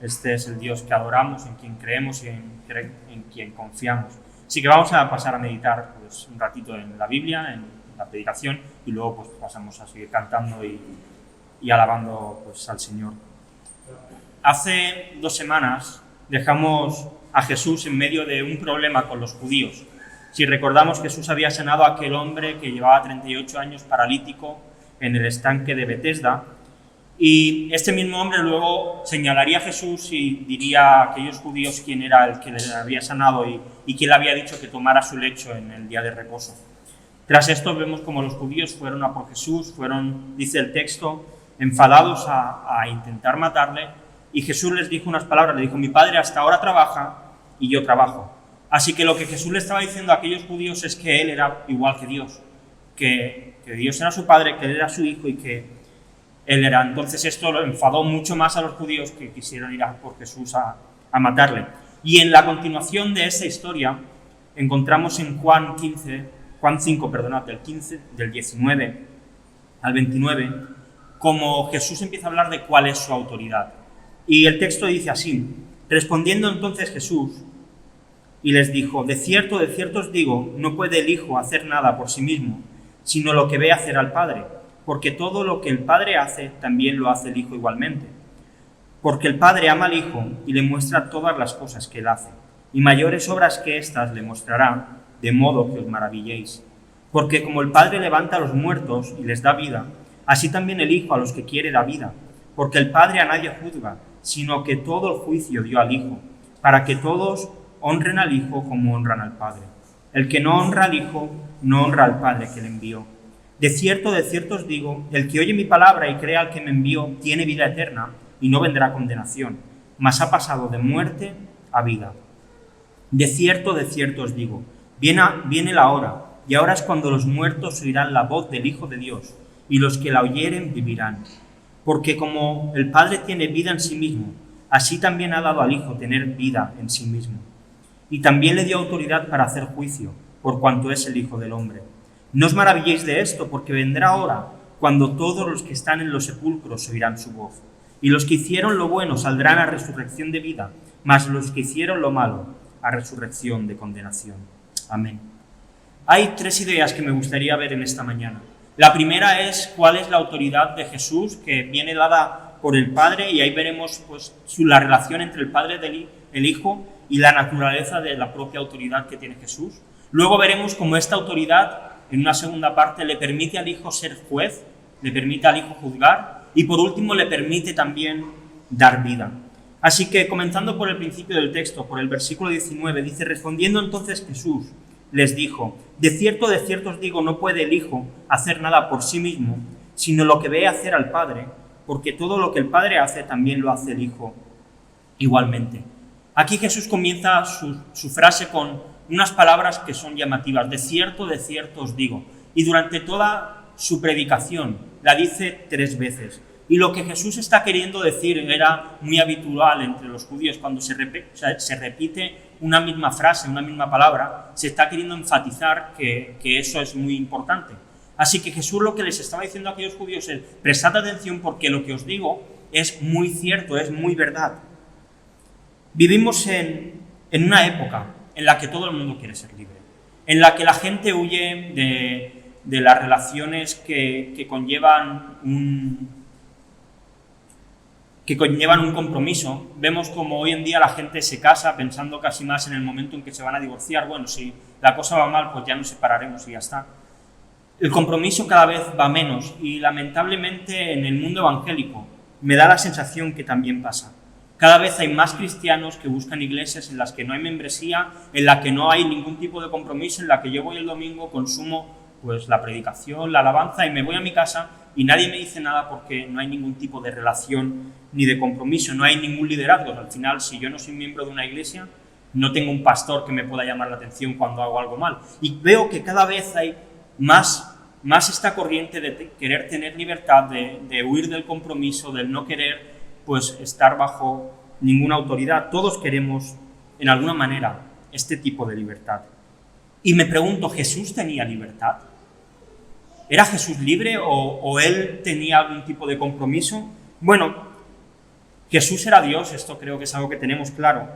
Este es el Dios que adoramos, en quien creemos y en quien confiamos. Así que vamos a pasar a meditar pues, un ratito en la Biblia, en la predicación, y luego pues, pasamos a seguir cantando y alabando pues, al Señor. Hace 2 semanas dejamos a Jesús en medio de un problema con los judíos. Si recordamos, Jesús había sanado a aquel hombre que llevaba 38 años paralítico en el estanque de Betesda, y este mismo hombre luego señalaría a Jesús y diría a aquellos judíos quién era el que le había sanado y quién le había dicho que tomara su lecho en el día de reposo. Tras esto vemos como los judíos fueron a por Jesús, fueron, dice el texto, enfadados a intentar matarle, y Jesús les dijo unas palabras, le dijo: mi Padre hasta ahora trabaja y yo trabajo. Así que lo que Jesús le estaba diciendo a aquellos judíos es que Él era igual que Dios, que Dios era su Padre, que Él era su Hijo y que Él era. Entonces esto lo enfadó mucho más a los judíos, que quisieron ir a por Jesús a matarle. Y en la continuación de esa historia encontramos en Juan 5, del 19 al 29, como Jesús empieza a hablar de cuál es su autoridad. Y el texto dice así: respondiendo entonces Jesús y les dijo: de cierto os digo, no puede el Hijo hacer nada por sí mismo, sino lo que ve hacer al Padre, porque todo lo que el Padre hace, también lo hace el Hijo igualmente. Porque el Padre ama al Hijo y le muestra todas las cosas que Él hace, y mayores obras que éstas le mostrará, de modo que os maravilléis. Porque como el Padre levanta a los muertos y les da vida, así también el Hijo a los que quiere da vida. Porque el Padre a nadie juzga, sino que todo el juicio dio al Hijo, para que todos honren al Hijo como honran al Padre. El que no honra al Hijo, no honra al Padre que le envió. De cierto os digo, el que oye mi palabra y cree al que me envió, tiene vida eterna y no vendrá condenación, mas ha pasado de muerte a vida. De cierto os digo, viene la hora, y ahora es cuando los muertos oirán la voz del Hijo de Dios, y los que la oyeren vivirán. Porque como el Padre tiene vida en sí mismo, así también ha dado al Hijo tener vida en sí mismo. Y también le dio autoridad para hacer juicio, por cuanto es el Hijo del Hombre. No os maravilléis de esto, porque vendrá hora cuando todos los que están en los sepulcros oirán su voz. Y los que hicieron lo bueno saldrán a resurrección de vida, mas los que hicieron lo malo a resurrección de condenación. Amén. Hay 3 ideas que me gustaría ver en esta mañana. La primera es cuál es la autoridad de Jesús, que viene dada por el Padre, y ahí veremos pues, la relación entre el Padre y el Hijo y la naturaleza de la propia autoridad que tiene Jesús. Luego veremos cómo esta autoridad, en una segunda parte, le permite al Hijo ser juez, le permite al Hijo juzgar, y por último le permite también dar vida. Así que, comenzando por el principio del texto, por el versículo 19, dice: respondiendo entonces Jesús les dijo: de cierto os digo, no puede el Hijo hacer nada por sí mismo, sino lo que ve hacer al Padre, porque todo lo que el Padre hace, también lo hace el Hijo igualmente. Aquí Jesús comienza su frase con unas palabras que son llamativas: de cierto os digo. Y durante toda su predicación la dice 3 veces. Y lo que Jesús está queriendo decir era muy habitual entre los judíos. Cuando se repite una misma frase, una misma palabra, se está queriendo enfatizar que eso es muy importante. Así que Jesús lo que les estaba diciendo a aquellos judíos es: prestad atención, porque lo que os digo es muy cierto, es muy verdad. Vivimos en una época en la que todo el mundo quiere ser libre, en la que la gente huye de las relaciones que conllevan un compromiso. Vemos como hoy en día la gente se casa pensando casi más en el momento en que se van a divorciar. Bueno, si la cosa va mal, pues ya nos separaremos y ya está. El compromiso cada vez va menos, y lamentablemente en el mundo evangélico me da la sensación que también pasa. Cada vez hay más cristianos que buscan iglesias en las que no hay membresía, en las que no hay ningún tipo de compromiso, en la que yo voy el domingo, consumo pues la predicación, la alabanza y me voy a mi casa y nadie me dice nada, porque no hay ningún tipo de relación ni de compromiso, no hay ningún liderazgo. Al final, si yo no soy miembro de una iglesia, no tengo un pastor que me pueda llamar la atención cuando hago algo mal. Y veo que cada vez hay más esta corriente de querer tener libertad, de huir del compromiso, del no querer pues estar bajo ninguna autoridad. Todos queremos, en alguna manera, este tipo de libertad. Y me pregunto, ¿Jesús tenía libertad? ¿Era Jesús libre o él tenía algún tipo de compromiso? Bueno, Jesús era Dios, esto creo que es algo que tenemos claro,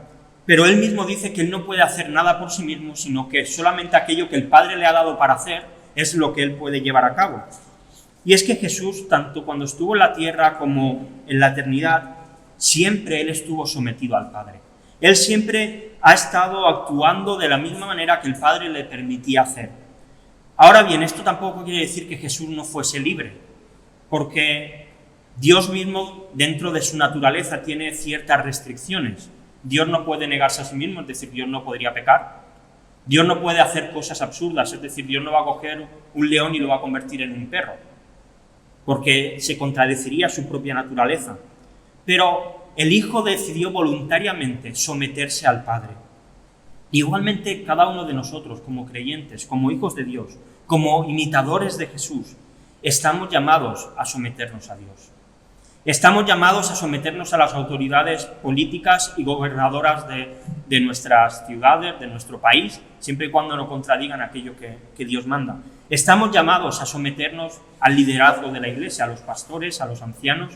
pero él mismo dice que él no puede hacer nada por sí mismo, sino que solamente aquello que el Padre le ha dado para hacer es lo que él puede llevar a cabo. Y es que Jesús, tanto cuando estuvo en la tierra como en la eternidad, siempre él estuvo sometido al Padre. Él siempre ha estado actuando de la misma manera que el Padre le permitía hacer. Ahora bien, esto tampoco quiere decir que Jesús no fuese libre, porque Dios mismo, dentro de su naturaleza, tiene ciertas restricciones. Dios no puede negarse a sí mismo, es decir, Dios no podría pecar. Dios no puede hacer cosas absurdas, es decir, Dios no va a coger un león y lo va a convertir en un perro, porque se contradeciría su propia naturaleza. Pero el Hijo decidió voluntariamente someterse al Padre. Igualmente, cada uno de nosotros, como creyentes, como hijos de Dios, como imitadores de Jesús, estamos llamados a someternos a Dios. Estamos llamados a someternos a las autoridades políticas y gobernadoras de nuestras ciudades, de nuestro país, siempre y cuando no contradigan aquello que Dios manda. Estamos llamados a someternos al liderazgo de la Iglesia, a los pastores, a los ancianos.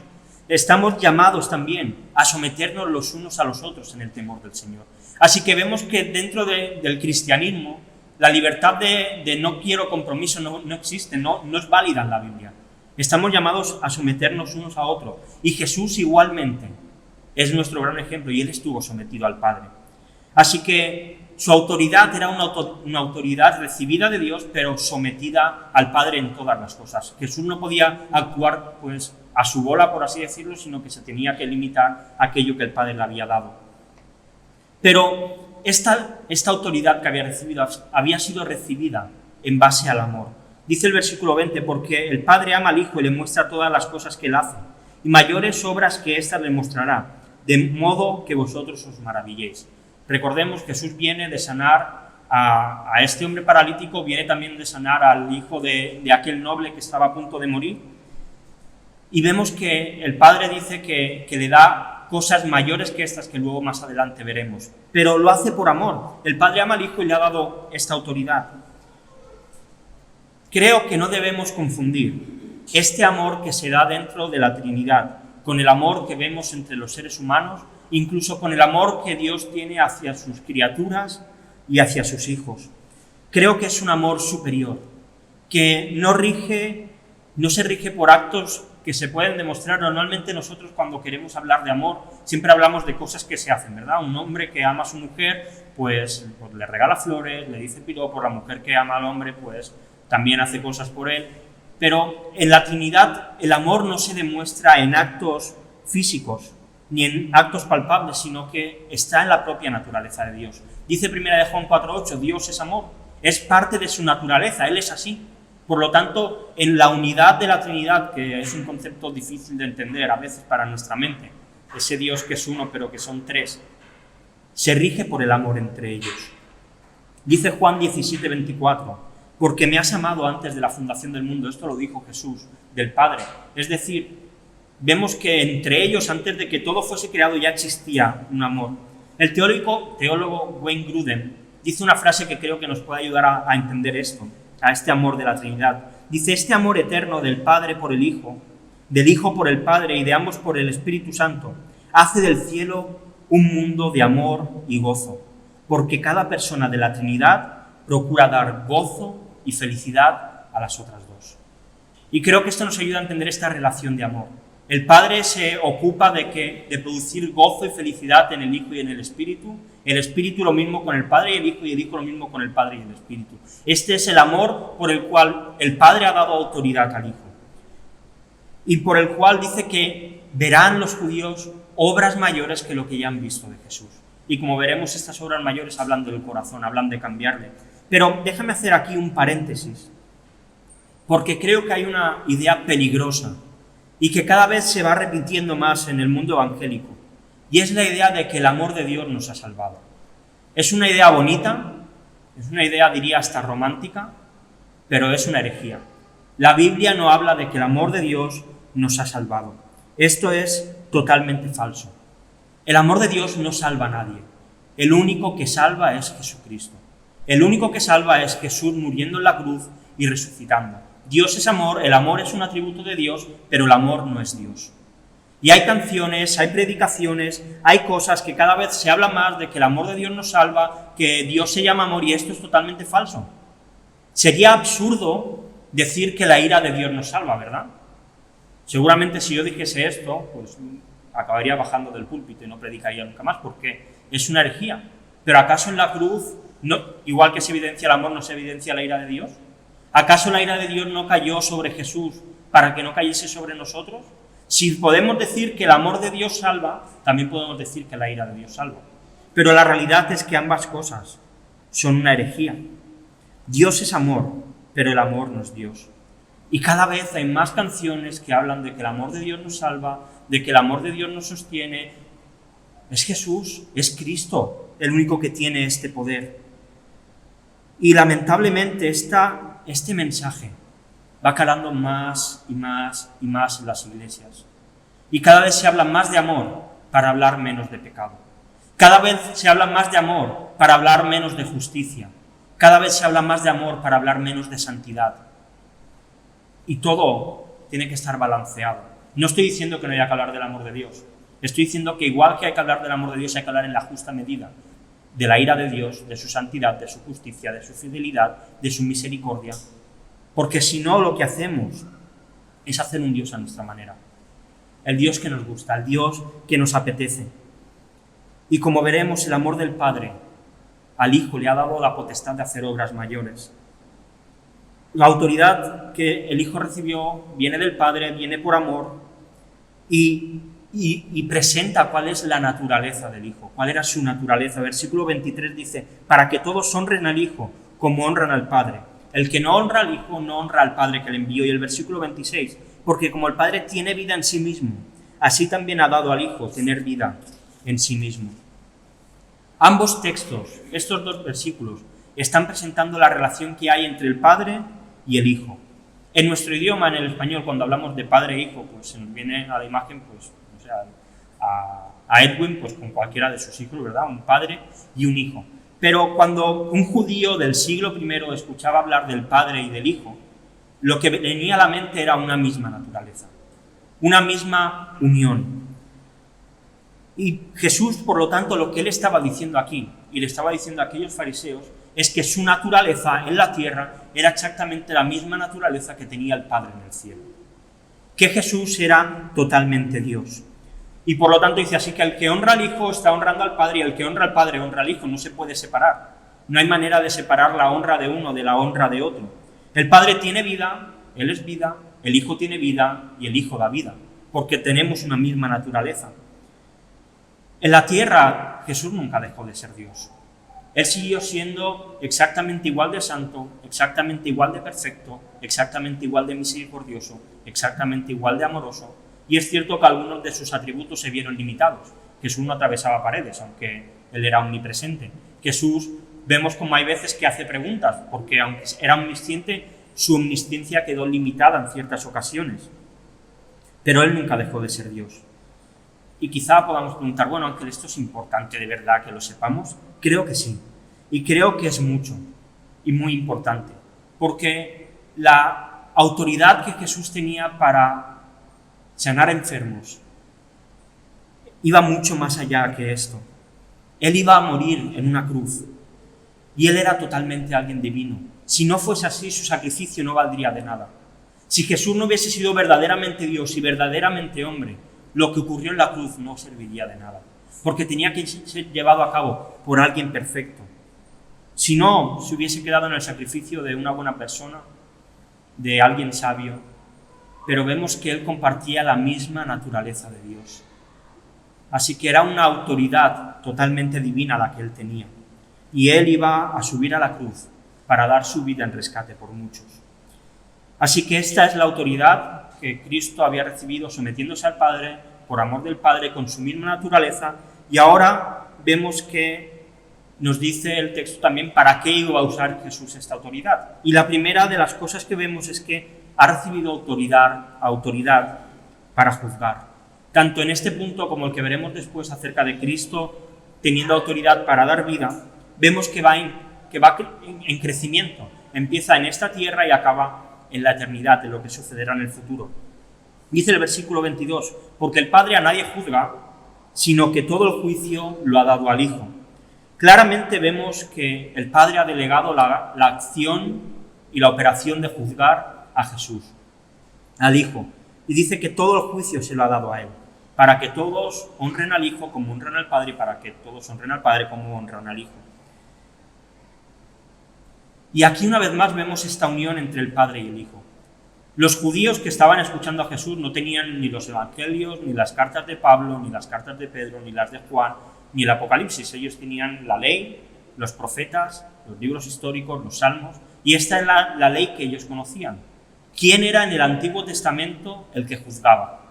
Estamos llamados también a someternos los unos a los otros en el temor del Señor. Así que vemos que dentro del cristianismo la libertad de no quiero compromiso no existe, no es válida en la Biblia. Estamos llamados a someternos unos a otros. Y Jesús igualmente es nuestro gran ejemplo y él estuvo sometido al Padre. Así que su autoridad era una autoridad recibida de Dios, pero sometida al Padre en todas las cosas. Jesús no podía actuar pues a su bola, por así decirlo, sino que se tenía que limitar a aquello que el Padre le había dado. Pero esta autoridad que había recibido había sido recibida en base al amor. Dice el versículo 20, porque el Padre ama al Hijo y le muestra todas las cosas que él hace, y mayores obras que éstas le mostrará, de modo que vosotros os maravilléis. Recordemos, Jesús viene de sanar a este hombre paralítico, viene también de sanar al hijo de aquel noble que estaba a punto de morir, y vemos que el Padre dice que le da cosas mayores que estas que luego más adelante veremos, pero lo hace por amor. El Padre ama al Hijo y le ha dado esta autoridad. Creo que no debemos confundir este amor que se da dentro de la Trinidad con el amor que vemos entre los seres humanos, incluso con el amor que Dios tiene hacia sus criaturas y hacia sus hijos. Creo que es un amor superior, que no se rige por actos que se pueden demostrar. Normalmente nosotros cuando queremos hablar de amor siempre hablamos de cosas que se hacen, ¿verdad? Un hombre que ama a su mujer pues le regala flores, le dice piropos, la mujer que ama al hombre pues también hace cosas por él, pero en la Trinidad el amor no se demuestra en actos físicos ni en actos palpables, sino que está en la propia naturaleza de Dios. Dice 1 Juan 4:8, Dios es amor, es parte de su naturaleza, Él es así. Por lo tanto, en la unidad de la Trinidad, que es un concepto difícil de entender a veces para nuestra mente, ese Dios que es uno pero que son tres, se rige por el amor entre ellos. Dice Juan 17:24, porque me has amado antes de la fundación del mundo. Esto lo dijo Jesús, del Padre. Es decir, vemos que entre ellos, antes de que todo fuese creado, ya existía un amor. El teólogo Wayne Grudem dice una frase que creo que nos puede ayudar a entender esto, a este amor de la Trinidad. Dice, este amor eterno del Padre por el Hijo, del Hijo por el Padre y de ambos por el Espíritu Santo, hace del cielo un mundo de amor y gozo, porque cada persona de la Trinidad procura dar gozo y felicidad a las otras dos. Y creo que esto nos ayuda a entender esta relación de amor. El Padre se ocupa de producir gozo y felicidad en el Hijo y en el Espíritu lo mismo con el Padre y el Hijo lo mismo con el Padre y el Espíritu. Este es el amor por el cual el Padre ha dado autoridad al Hijo y por el cual dice que verán los judíos obras mayores que lo que ya han visto de Jesús. Y como veremos, estas obras mayores hablan del corazón, hablan de cambiarle. Pero déjame hacer aquí un paréntesis, porque creo que hay una idea peligrosa y que cada vez se va repitiendo más en el mundo evangélico, y es la idea de que el amor de Dios nos ha salvado. Es una idea bonita, es una idea, diría, hasta romántica, pero es una herejía. La Biblia no habla de que el amor de Dios nos ha salvado. Esto es totalmente falso. El amor de Dios no salva a nadie. El único que salva es Jesucristo. El único que salva es Jesús muriendo en la cruz y resucitando. Dios es amor, el amor es un atributo de Dios, pero el amor no es Dios. Y hay canciones, hay predicaciones, hay cosas que cada vez se habla más de que el amor de Dios nos salva, que Dios se llama amor, y esto es totalmente falso. Sería absurdo decir que la ira de Dios nos salva, ¿verdad? Seguramente si yo dijese esto, pues acabaría bajando del púlpito y no predicaría nunca más, porque es una herejía. Pero ¿acaso en la cruz, no, igual que se evidencia el amor, no se evidencia la ira de Dios? ¿Acaso la ira de Dios no cayó sobre Jesús para que no cayese sobre nosotros? Si podemos decir que el amor de Dios salva, también podemos decir que la ira de Dios salva. Pero la realidad es que ambas cosas son una herejía. Dios es amor, pero el amor no es Dios. Y cada vez hay más canciones que hablan de que el amor de Dios nos salva, de que el amor de Dios nos sostiene. Es Jesús, es Cristo, el único que tiene este poder. Y lamentablemente este mensaje va calando más y más y más en las iglesias. Y cada vez se habla más de amor para hablar menos de pecado. Cada vez se habla más de amor para hablar menos de justicia. Cada vez se habla más de amor para hablar menos de santidad. Y todo tiene que estar balanceado. No estoy diciendo que no haya que hablar del amor de Dios. Estoy diciendo que igual que hay que hablar del amor de Dios, hay que hablar en la justa medida de la ira de Dios, de su santidad, de su justicia, de su fidelidad, de su misericordia. Porque si no, lo que hacemos es hacer un Dios a nuestra manera. El Dios que nos gusta, el Dios que nos apetece. Y como veremos, el amor del Padre al Hijo le ha dado la potestad de hacer obras mayores. La autoridad que el Hijo recibió viene del Padre, viene por amor y presenta cuál es la naturaleza del Hijo, cuál era su naturaleza. Versículo 23 dice, para que todos honren al Hijo como honran al Padre. El que no honra al Hijo no honra al Padre que le envió. Y el versículo 26, porque como el Padre tiene vida en sí mismo, así también ha dado al Hijo tener vida en sí mismo. Ambos textos, estos dos versículos, están presentando la relación que hay entre el Padre y el Hijo. En nuestro idioma, en el español, cuando hablamos de padre e hijo, pues se nos viene a la imagen, pues, o sea, a Edwin, pues con cualquiera de sus hijos, ¿verdad? Un padre y un hijo. Pero cuando un judío del siglo I escuchaba hablar del Padre y del Hijo, lo que venía a la mente era una misma naturaleza, una misma unión. Y Jesús, por lo tanto, lo que él estaba diciendo aquí, y le estaba diciendo a aquellos fariseos, es que su naturaleza en la tierra era exactamente la misma naturaleza que tenía el Padre en el cielo. Que Jesús era totalmente Dios. Y por lo tanto dice así que el que honra al Hijo está honrando al Padre, y el que honra al Padre honra al Hijo. No se puede separar. No hay manera de separar la honra de uno de la honra de otro. El Padre tiene vida, Él es vida, el Hijo tiene vida y el Hijo da vida, porque tenemos una misma naturaleza. En la tierra Jesús nunca dejó de ser Dios. Él siguió siendo exactamente igual de santo, exactamente igual de perfecto, exactamente igual de misericordioso, exactamente igual de amoroso. Y es cierto que algunos de sus atributos se vieron limitados. Jesús no atravesaba paredes, aunque Él era omnipresente. Jesús, vemos como hay veces que hace preguntas, porque aunque era omnisciente, su omnisciencia quedó limitada en ciertas ocasiones. Pero Él nunca dejó de ser Dios. Y quizá podamos preguntar, bueno, Ángel, ¿esto es importante de verdad que lo sepamos? Creo que sí. Y creo que es mucho y muy importante. Porque la autoridad que Jesús tenía para sanar enfermos iba mucho más allá que esto. Él iba a morir en una cruz. Y Él era totalmente alguien divino. Si no fuese así, su sacrificio no valdría de nada. Si Jesús no hubiese sido verdaderamente Dios y verdaderamente hombre, lo que ocurrió en la cruz no serviría de nada, porque tenía que ser llevado a cabo por alguien perfecto. Si no, se hubiese quedado en el sacrificio de una buena persona, de alguien sabio, pero vemos que Él compartía la misma naturaleza de Dios. Así que era una autoridad totalmente divina la que Él tenía, y Él iba a subir a la cruz para dar su vida en rescate por muchos. Así que esta es la autoridad que Cristo había recibido sometiéndose al Padre, por amor del Padre, con su misma naturaleza, y ahora vemos que nos dice el texto también para qué iba a usar Jesús esta autoridad. Y la primera de las cosas que vemos es que ha recibido autoridad para juzgar. Tanto en este punto como el que veremos después acerca de Cristo teniendo autoridad para dar vida, vemos que va en crecimiento. Empieza en esta tierra y acaba en la eternidad, en lo que sucederá en el futuro. Dice el versículo 22, porque el Padre a nadie juzga, sino que todo el juicio lo ha dado al Hijo. Claramente vemos que el Padre ha delegado la acción y la operación de juzgar a Jesús, al Hijo. Y dice que todo el juicio se lo ha dado a Él, para que todos honren al Hijo como honran al Padre y para que todos honren al Padre como honran al Hijo. Y aquí una vez más vemos esta unión entre el Padre y el Hijo. Los judíos que estaban escuchando a Jesús no tenían ni los evangelios, ni las cartas de Pablo, ni las cartas de Pedro, ni las de Juan, ni el Apocalipsis. Ellos tenían la ley, los profetas, los libros históricos, los salmos, y esta es la ley que ellos conocían. ¿Quién era en el Antiguo Testamento el que juzgaba?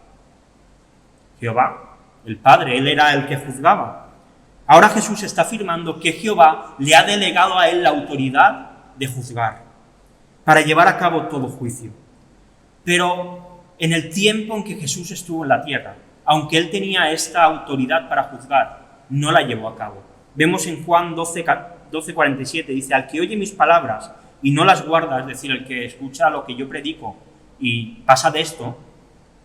Jehová, el Padre, Él era el que juzgaba. Ahora Jesús está afirmando que Jehová le ha delegado a Él la autoridad de juzgar, para llevar a cabo todo juicio. Pero en el tiempo en que Jesús estuvo en la tierra, aunque Él tenía esta autoridad para juzgar, no la llevó a cabo. Vemos en Juan 12:47, dice, al que oye mis palabras y no las guarda, es decir, el que escucha lo que yo predico y pasa de esto,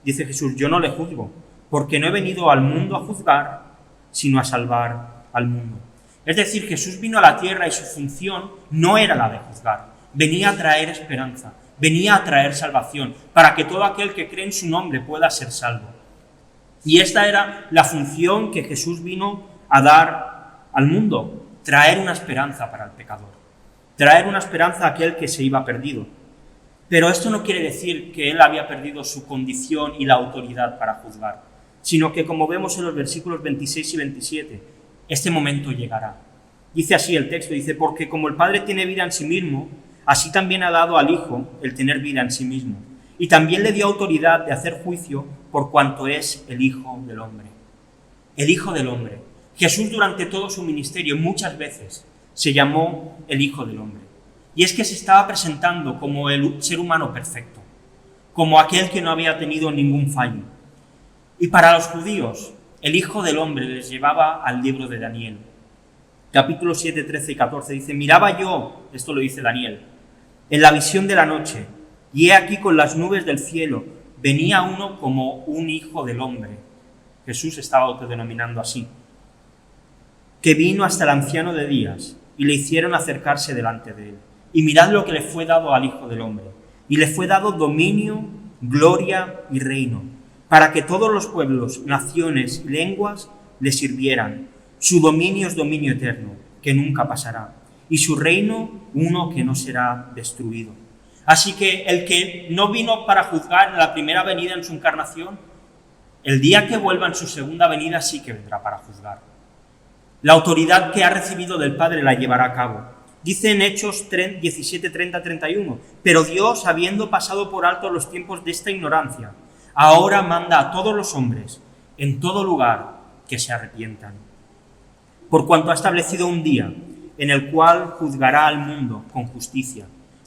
dice Jesús, yo no le juzgo, porque no he venido al mundo a juzgar, sino a salvar al mundo. Es decir, Jesús vino a la tierra y su función no era la de juzgar, venía a traer esperanza, venía a traer salvación, para que todo aquel que cree en su nombre pueda ser salvo. Y esta era la función que Jesús vino a dar al mundo, traer una esperanza para el pecador, traer una esperanza a aquel que se iba perdido. Pero esto no quiere decir que Él había perdido su condición y la autoridad para juzgar, sino que, como vemos en los versículos 26 y 27, este momento llegará. Dice así el texto, dice, porque como el Padre tiene vida en sí mismo, así también ha dado al Hijo el tener vida en sí mismo. Y también le dio autoridad de hacer juicio por cuanto es el Hijo del Hombre. El Hijo del Hombre. Jesús durante todo su ministerio muchas veces se llamó el Hijo del Hombre. Y es que se estaba presentando como el ser humano perfecto, como aquel que no había tenido ningún fallo. Y para los judíos, el Hijo del Hombre les llevaba al libro de Daniel. Capítulo 7, 13 y 14 dice, miraba yo, esto lo dice Daniel, en la visión de la noche, y he aquí con las nubes del cielo, venía uno como un hijo del hombre. Jesús estaba autodenominando así. Que vino hasta el anciano de días, y le hicieron acercarse delante de él. Y mirad lo que le fue dado al Hijo del Hombre. Y le fue dado dominio, gloria y reino, para que todos los pueblos, naciones y lenguas le sirvieran. Su dominio es dominio eterno, que nunca pasará, y su reino uno que no será destruido. Así que el que no vino para juzgar en la primera venida en su encarnación, el día que vuelva en su segunda venida sí que vendrá para juzgar. La autoridad que ha recibido del Padre la llevará a cabo. Dice en Hechos 17, 30, 31, pero Dios, habiendo pasado por alto los tiempos de esta ignorancia, ahora manda a todos los hombres, en todo lugar, que se arrepientan. Por cuanto ha establecido un día en el cual juzgará al mundo con justicia,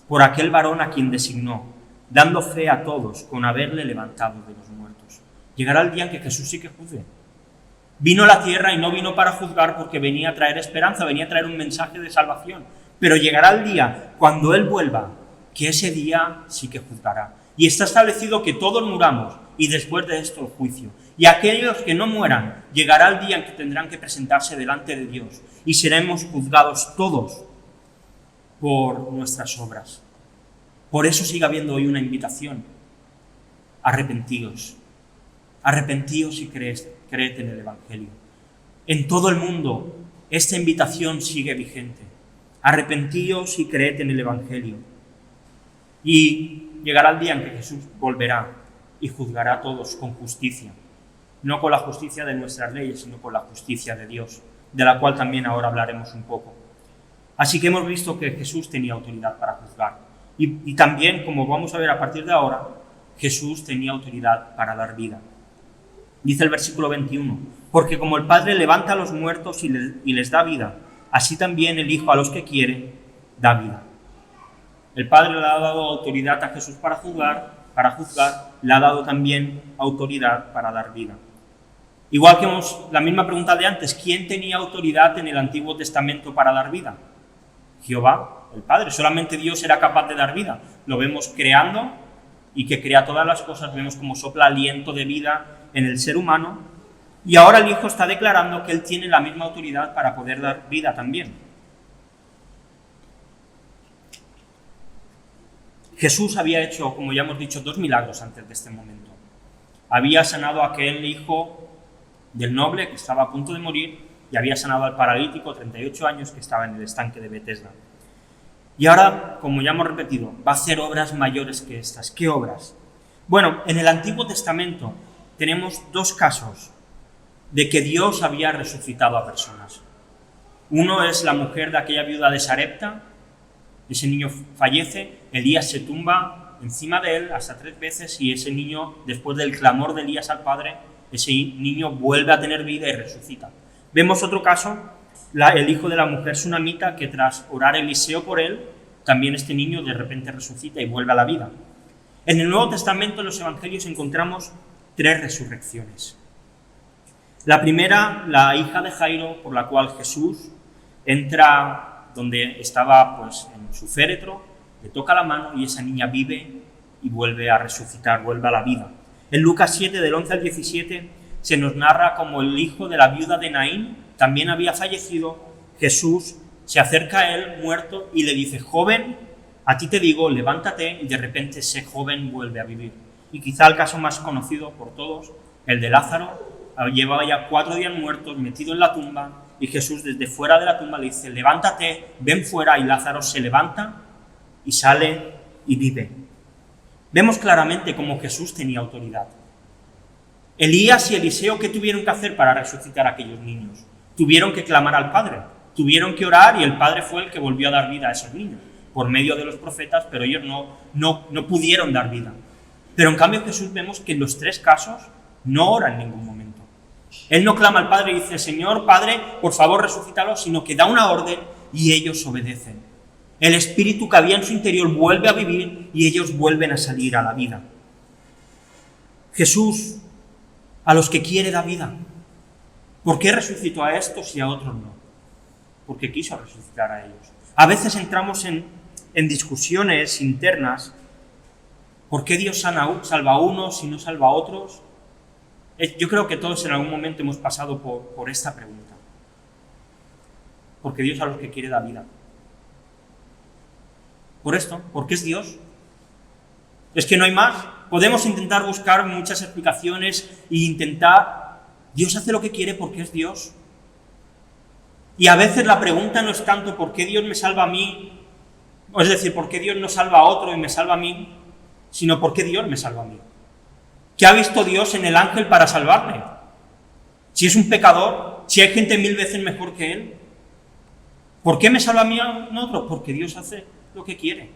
por aquel varón a quien designó, dando fe a todos con haberle levantado de los muertos. Llegará el día en que Jesús sí que juzgue. Vino a la tierra y no vino para juzgar porque venía a traer esperanza, venía a traer un mensaje de salvación. Pero llegará el día, cuando Él vuelva, que ese día sí que juzgará. Y está establecido que todos muramos y después de esto el juicio. Y aquellos que no mueran, llegará el día en que tendrán que presentarse delante de Dios y seremos juzgados todos por nuestras obras. Por eso sigue habiendo hoy una invitación. Arrepentíos. Arrepentíos y creed en el Evangelio. En todo el mundo esta invitación sigue vigente. Arrepentíos y creed en el Evangelio. Y llegará el día en que Jesús volverá y juzgará a todos con justicia. No con la justicia de nuestras leyes, sino con la justicia de Dios, de la cual también ahora hablaremos un poco. Así que hemos visto que Jesús tenía autoridad para juzgar. Y también, como vamos a ver a partir de ahora, Jesús tenía autoridad para dar vida. Dice el versículo 21, porque como el Padre levanta a los muertos y les da vida, así también el Hijo a los que quiere da vida. El Padre le ha dado autoridad a Jesús para juzgar, le ha dado también autoridad para dar vida. Igual que la misma pregunta de antes, ¿quién tenía autoridad en el Antiguo Testamento para dar vida? Jehová, el Padre. Solamente Dios era capaz de dar vida. Lo vemos creando y que crea todas las cosas, vemos como sopla aliento de vida en el ser humano, y ahora el Hijo está declarando que Él tiene la misma autoridad para poder dar vida también. Jesús había hecho, como ya hemos dicho, 2 milagros antes de este momento. Había sanado a aquel hijo del noble que estaba a punto de morir y había sanado al paralítico, 38 años, que estaba en el estanque de Betesda. Y ahora, como ya hemos repetido, va a hacer obras mayores que estas. ¿Qué obras? Bueno, en el Antiguo Testamento tenemos 2 casos de que Dios había resucitado a personas. Uno es la mujer de aquella viuda de Sarepta. Ese niño fallece, Elías se tumba encima de él hasta 3 veces y ese niño, después del clamor de Elías al Padre, ese niño vuelve a tener vida y resucita. Vemos otro caso, el hijo de la mujer sunamita, que tras orar Eliseo por él, también este niño de repente resucita y vuelve a la vida. En el Nuevo Testamento, en los Evangelios, encontramos 3 resurrecciones. La primera, la hija de Jairo, por la cual Jesús entra donde estaba pues en su féretro, le toca la mano y esa niña vive y vuelve a resucitar, vuelve a la vida. En Lucas 7, del 11 al 17, se nos narra como el hijo de la viuda de Naín también había fallecido. Jesús se acerca a él muerto y le dice: joven, a ti te digo, levántate, y de repente ese joven vuelve a vivir. Y quizá el caso más conocido por todos, el de Lázaro, llevaba ya 4 días muertos, metido en la tumba, y Jesús desde fuera de la tumba le dice: levántate, ven fuera, y Lázaro se levanta y sale y vive. Vemos claramente cómo Jesús tenía autoridad. Elías y Eliseo, ¿qué tuvieron que hacer para resucitar a aquellos niños? Tuvieron que clamar al Padre, tuvieron que orar y el Padre fue el que volvió a dar vida a esos niños, por medio de los profetas, pero ellos no pudieron dar vida. Pero en cambio Jesús vemos que en los 3 casos no ora en ningún momento. Él no clama al Padre y dice: Señor, Padre, por favor resúcitalo, sino que da una orden y ellos obedecen. El espíritu que había en su interior vuelve a vivir y ellos vuelven a salir a la vida. Jesús a los que quiere da vida. ¿Por qué resucitó a estos y a otros no? Porque quiso resucitar a ellos. A veces entramos en discusiones internas. ¿Por qué Dios salva a unos y no salva a otros? Yo creo que todos en algún momento hemos pasado por esta pregunta. Porque Dios a los que quiere da vida. Por esto, porque es Dios. Es que no hay más. Podemos intentar buscar muchas explicaciones e intentar... Dios hace lo que quiere porque es Dios. Y a veces la pregunta no es tanto ¿por qué Dios me salva a mí? O es decir, ¿por qué Dios no salva a otro y me salva a mí? Sino ¿por qué Dios me salva a mí? ¿Qué ha visto Dios en el ángel para salvarle? Si es un pecador, si hay gente 1000 veces mejor que él, ¿por qué me salva a mí a otro? Porque Dios hace lo que quiere.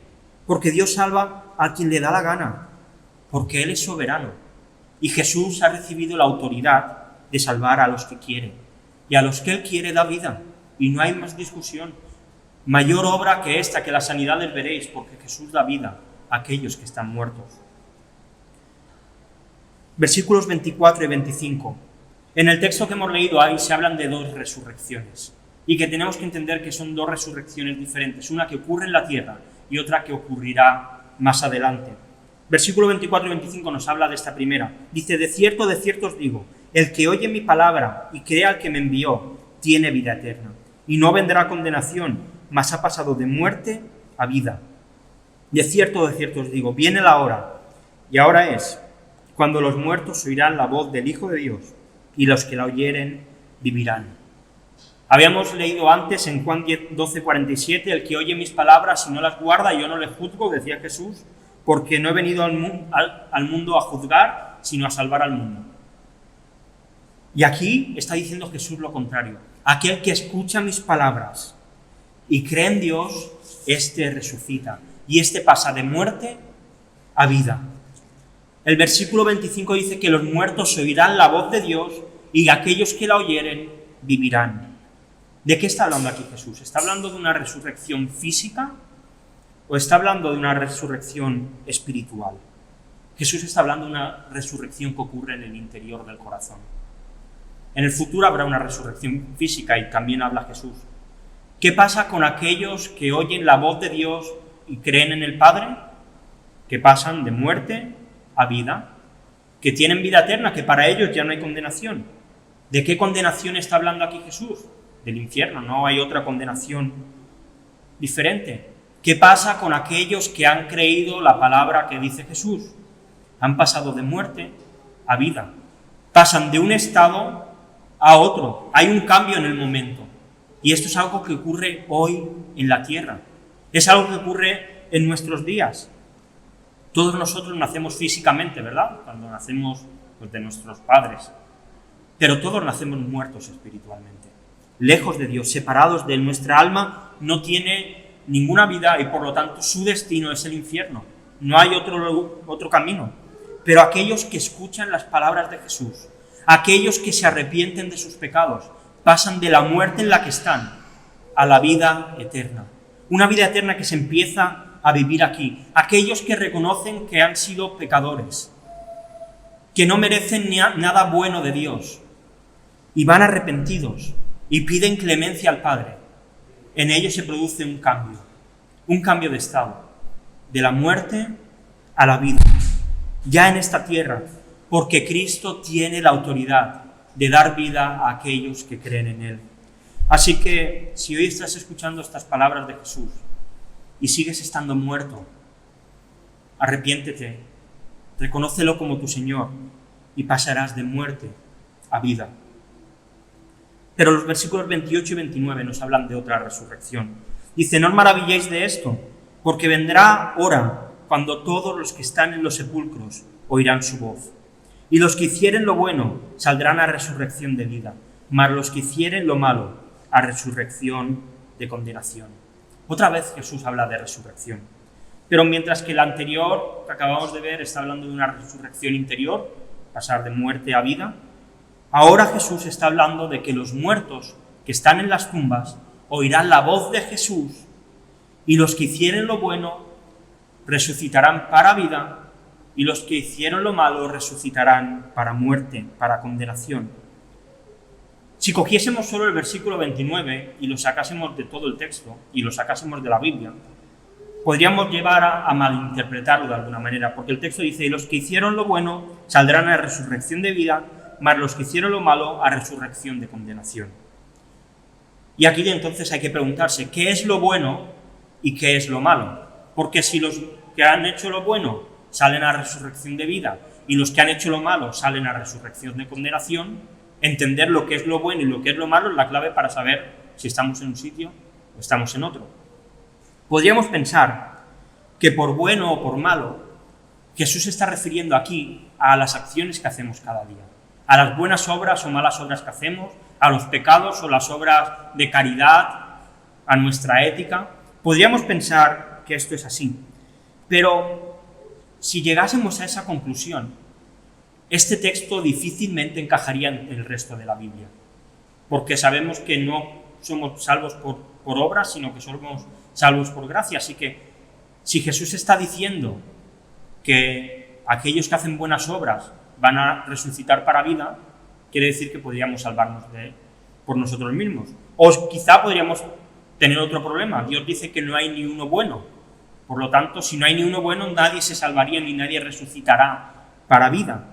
Porque Dios salva a quien le da la gana. Porque Él es soberano. Y Jesús ha recibido la autoridad de salvar a los que quiere. Y a los que Él quiere da vida. Y no hay más discusión. Mayor obra que esta, que la sanidad les veréis, porque Jesús da vida a aquellos que están muertos. Versículos 24 y 25. En el texto que hemos leído ahí se hablan de 2 resurrecciones. Y que tenemos que entender que son 2 resurrecciones diferentes. Una que ocurre en la tierra y otra que ocurrirá más adelante. Versículo 24 y 25 nos habla de esta primera. Dice: de cierto os digo, el que oye mi palabra y cree al que me envió, tiene vida eterna. Y no vendrá condenación, mas ha pasado de muerte a vida. De cierto os digo, viene la hora, y ahora es, cuando los muertos oirán la voz del Hijo de Dios, y los que la oyeren vivirán. Habíamos leído antes en Juan 12:47, el que oye mis palabras y no las guarda, yo no le juzgo, decía Jesús, porque no he venido al mundo a juzgar, sino a salvar al mundo. Y aquí está diciendo Jesús lo contrario. Aquel que escucha mis palabras y cree en Dios, éste resucita. Y éste pasa de muerte a vida. El versículo 25 dice que los muertos oirán la voz de Dios y aquellos que la oyeren vivirán. ¿De qué está hablando aquí Jesús? ¿Está hablando de una resurrección física o está hablando de una resurrección espiritual? Jesús está hablando de una resurrección que ocurre en el interior del corazón. En el futuro habrá una resurrección física y también habla Jesús. ¿Qué pasa con aquellos que oyen la voz de Dios y creen en el Padre? que pasan de muerte a vida, que tienen vida eterna, que para ellos ya no hay condenación. ¿De qué condenación está hablando aquí Jesús? Del infierno, no hay otra condenación diferente. ¿Qué pasa con aquellos que han creído la palabra que dice Jesús? Han pasado de muerte a vida. Pasan de un estado a otro. Hay un cambio en el momento. Y esto es algo que ocurre hoy en la tierra. Es algo que ocurre en nuestros días. Todos nosotros nacemos físicamente, ¿verdad? Cuando nacemos pues, de nuestros padres. Pero todos nacemos muertos espiritualmente. Lejos de Dios, separados de él. Nuestra alma no tiene ninguna vida y por lo tanto su destino es el infierno. No hay otro camino. Pero aquellos que escuchan las palabras de Jesús, aquellos que se arrepienten de sus pecados, pasan de la muerte en la que están a la vida eterna. Una vida eterna que se empieza a vivir aquí. Aquellos que reconocen que han sido pecadores, que no merecen nada bueno de Dios, y van arrepentidos y piden clemencia al Padre. En ellos se produce un cambio de estado, de la muerte a la vida, ya en esta tierra, porque Cristo tiene la autoridad de dar vida a aquellos que creen en Él. Así que, si hoy estás escuchando estas palabras de Jesús y sigues estando muerto, arrepiéntete, reconócelo como tu Señor y pasarás de muerte a vida. Pero los versículos 28 y 29 nos hablan de otra resurrección. Dice, no os maravilléis de esto, porque vendrá hora cuando todos los que están en los sepulcros oirán su voz. Y los que hicieren lo bueno saldrán a resurrección de vida, mas los que hicieren lo malo a resurrección de condenación. Otra vez Jesús habla de resurrección. Pero mientras que el anterior que acabamos de ver está hablando de una resurrección interior, pasar de muerte a vida, ahora Jesús está hablando de que los muertos que están en las tumbas oirán la voz de Jesús y los que hicieren lo bueno resucitarán para vida y los que hicieron lo malo resucitarán para muerte, para condenación. Si cogiésemos solo el versículo 29 y lo sacásemos de todo el texto y lo sacásemos de la Biblia, podríamos llevar a malinterpretarlo de alguna manera, porque el texto dice, y los que hicieron lo bueno saldrán a resurrección de vida, mas los que hicieron lo malo a resurrección de condenación. Y aquí entonces hay que preguntarse, ¿qué es lo bueno y qué es lo malo? Porque si los que han hecho lo bueno salen a resurrección de vida y los que han hecho lo malo salen a resurrección de condenación, entender lo que es lo bueno y lo que es lo malo es la clave para saber si estamos en un sitio o estamos en otro. Podríamos pensar que por bueno o por malo, Jesús se está refiriendo aquí a las acciones que hacemos cada día, a las buenas obras o malas obras que hacemos, a los pecados o las obras de caridad, a nuestra ética. Podríamos pensar que esto es así, pero si llegásemos a esa conclusión, este texto difícilmente encajaría en el resto de la Biblia, porque sabemos que no somos salvos por obras, sino que somos salvos por gracia. Así que si Jesús está diciendo que aquellos que hacen buenas obras van a resucitar para vida, quiere decir que podríamos salvarnos por nosotros mismos. O quizá podríamos tener otro problema. Dios dice que no hay ni uno bueno. Por lo tanto, si no hay ni uno bueno, nadie se salvaría ni nadie resucitará para vida.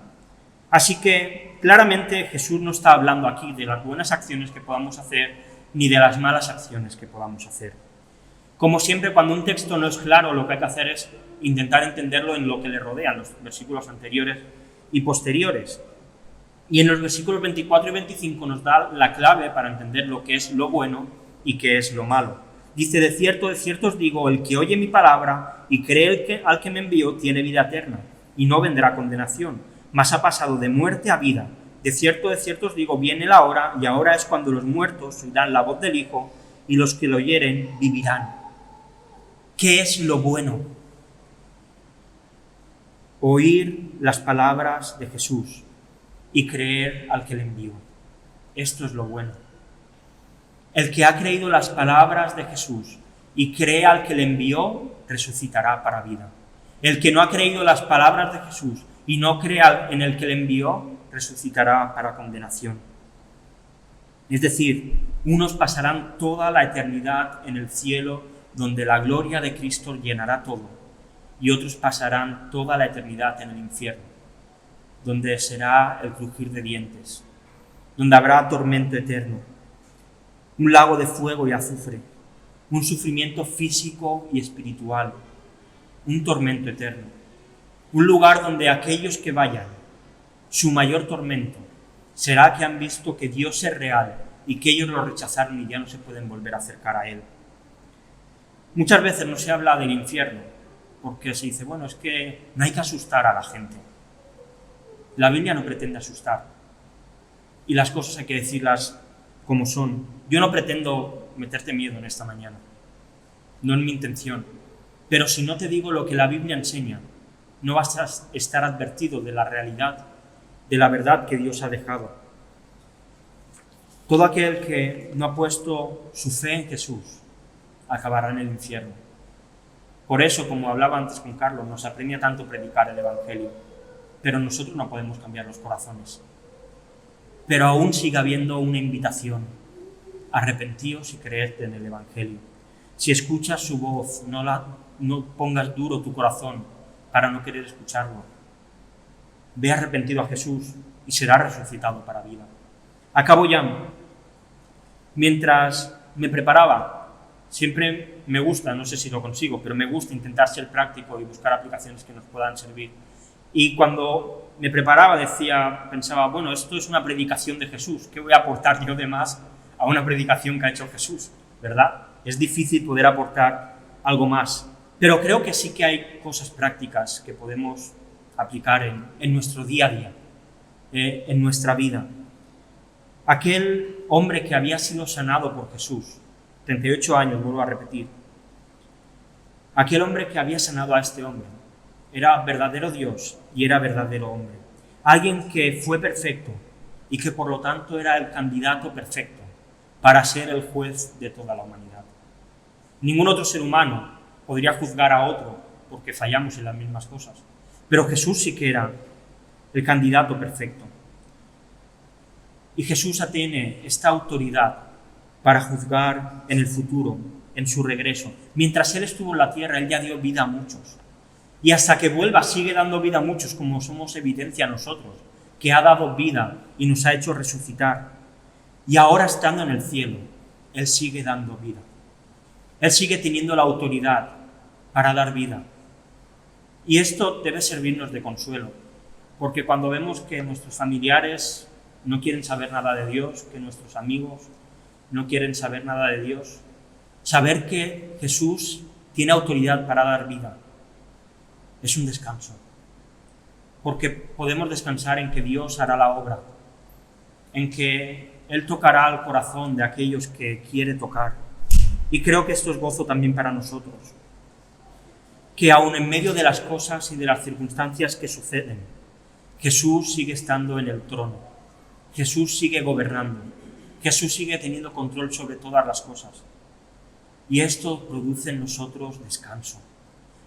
Así que claramente Jesús no está hablando aquí de las buenas acciones que podamos hacer ni de las malas acciones que podamos hacer. Como siempre, cuando un texto no es claro, lo que hay que hacer es intentar entenderlo en lo que le rodea, en los versículos anteriores y posteriores. Y en los versículos 24 y 25 nos da la clave para entender lo que es lo bueno y qué es lo malo. Dice, de cierto os digo, el que oye mi palabra y cree al que me envió tiene vida eterna, y no vendrá condenación, mas ha pasado de muerte a vida. De cierto os digo, viene la hora, y ahora es cuando los muertos oirán la voz del Hijo, y los que lo oyeren vivirán. ¿Qué es lo bueno? Oír las palabras de Jesús y creer al que le envió. Esto es lo bueno. El que ha creído las palabras de Jesús y cree al que le envió, resucitará para vida. El que no ha creído las palabras de Jesús y no cree en el que le envió, resucitará para condenación. Es decir, unos pasarán toda la eternidad en el cielo, donde la gloria de Cristo llenará todo, y otros pasarán toda la eternidad en el infierno, donde será el crujir de dientes, donde habrá tormento eterno, un lago de fuego y azufre, un sufrimiento físico y espiritual, un tormento eterno, un lugar donde aquellos que vayan, su mayor tormento será que han visto que Dios es real y que ellos lo rechazaron y ya no se pueden volver a acercar a Él. Muchas veces no se habla del infierno porque se dice, bueno, es que no hay que asustar a la gente. La Biblia no pretende asustar y las cosas hay que decirlas como son. Yo no pretendo meterte miedo en esta mañana, no es mi intención, pero si no te digo lo que la Biblia enseña, no vas a estar advertido de la realidad, de la verdad que Dios ha dejado. Todo aquel que no ha puesto su fe en Jesús acabará en el infierno. Por eso, como hablaba antes con Carlos, nos apremia tanto predicar el Evangelio, pero nosotros no podemos cambiar los corazones. Pero aún sigue habiendo una invitación: arrepentíos y creed en el Evangelio. Si escuchas su voz, no pongas duro tu corazón para no querer escucharlo. Ve arrepentido a Jesús y será resucitado para vida. Acabo ya. Mientras me preparaba, siempre me gusta, no sé si lo consigo, pero me gusta intentar ser práctico y buscar aplicaciones que nos puedan servir. Y cuando me preparaba pensaba, bueno, esto es una predicación de Jesús, ¿qué voy a aportar yo de más a una predicación que ha hecho Jesús? ¿Verdad? Es difícil poder aportar algo más, pero creo que sí que hay cosas prácticas que podemos aplicar en nuestro día a día, en nuestra vida. Aquel hombre que había sido sanado por Jesús, 38 años, vuelvo a repetir, aquel hombre que había sanado a este hombre, era verdadero Dios y era verdadero hombre. Alguien que fue perfecto y que por lo tanto era el candidato perfecto para ser el juez de toda la humanidad. Ningún otro ser humano podría juzgar a otro porque fallamos en las mismas cosas. Pero Jesús sí que era el candidato perfecto. Y Jesús tiene esta autoridad para juzgar en el futuro, en su regreso. Mientras Él estuvo en la tierra, Él ya dio vida a muchos. Y hasta que vuelva sigue dando vida a muchos, como somos evidencia nosotros, que ha dado vida y nos ha hecho resucitar. Y ahora estando en el cielo, Él sigue dando vida. Él sigue teniendo la autoridad para dar vida. Y esto debe servirnos de consuelo, porque cuando vemos que nuestros familiares no quieren saber nada de Dios, que nuestros amigos no quieren saber nada de Dios, saber que Jesús tiene autoridad para dar vida es un descanso, porque podemos descansar en que Dios hará la obra, en que Él tocará el corazón de aquellos que quiere tocar. Y creo que esto es gozo también para nosotros, que aun en medio de las cosas y de las circunstancias que suceden, Jesús sigue estando en el trono, Jesús sigue gobernando, Jesús sigue teniendo control sobre todas las cosas. Y esto produce en nosotros descanso,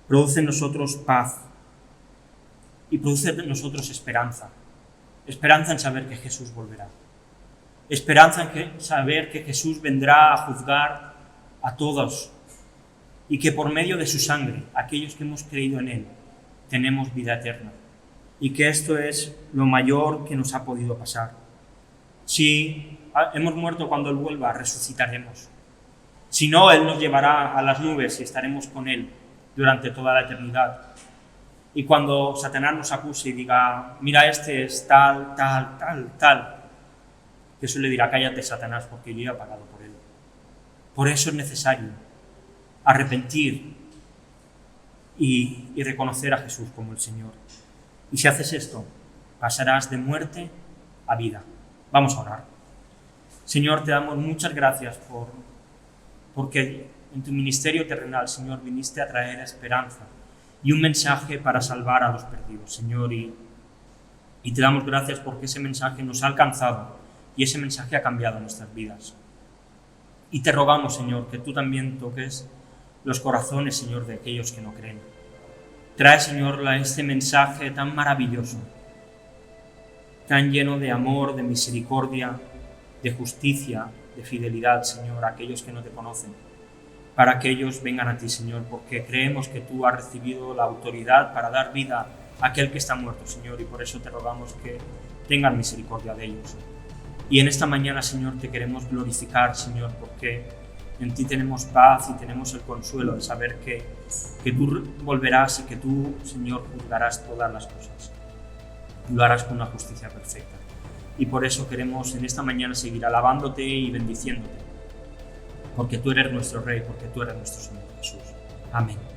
produce en nosotros paz y produce en nosotros esperanza. Esperanza en saber que Jesús volverá. Esperanza en saber que Jesús vendrá a juzgar a todos y que por medio de su sangre, aquellos que hemos creído en Él, tenemos vida eterna. Y que esto es lo mayor que nos ha podido pasar. Si hemos muerto cuando Él vuelva, resucitaremos. Si no, Él nos llevará a las nubes y estaremos con Él durante toda la eternidad. Y cuando Satanás nos acuse y diga, mira, este es tal, tal, tal, tal, Jesús le dirá, cállate, Satanás, porque yo he pagado por él. Por eso es necesario arrepentir y reconocer a Jesús como el Señor. Y si haces esto, pasarás de muerte a vida. Vamos a orar. Señor, te damos muchas gracias porque en tu ministerio terrenal, Señor, viniste a traer esperanza y un mensaje para salvar a los perdidos, Señor. Y te damos gracias porque ese mensaje nos ha alcanzado y ese mensaje ha cambiado nuestras vidas. Y te rogamos, Señor, que tú también toques los corazones, Señor, de aquellos que no creen. Trae, Señor, este mensaje tan maravilloso, tan lleno de amor, de misericordia, de justicia, de fidelidad, Señor, a aquellos que no te conocen. para que ellos vengan a ti, Señor, porque creemos que tú has recibido la autoridad para dar vida a aquel que está muerto, Señor, y por eso te rogamos que tengan misericordia de ellos. Y en esta mañana, Señor, te queremos glorificar, Señor, porque en ti tenemos paz y tenemos el consuelo de saber que tú volverás y que tú, Señor, juzgarás todas las cosas. Lo harás con una justicia perfecta. Y por eso queremos en esta mañana seguir alabándote y bendiciéndote, porque tú eres nuestro Rey, porque tú eres nuestro Señor Jesús. Amén.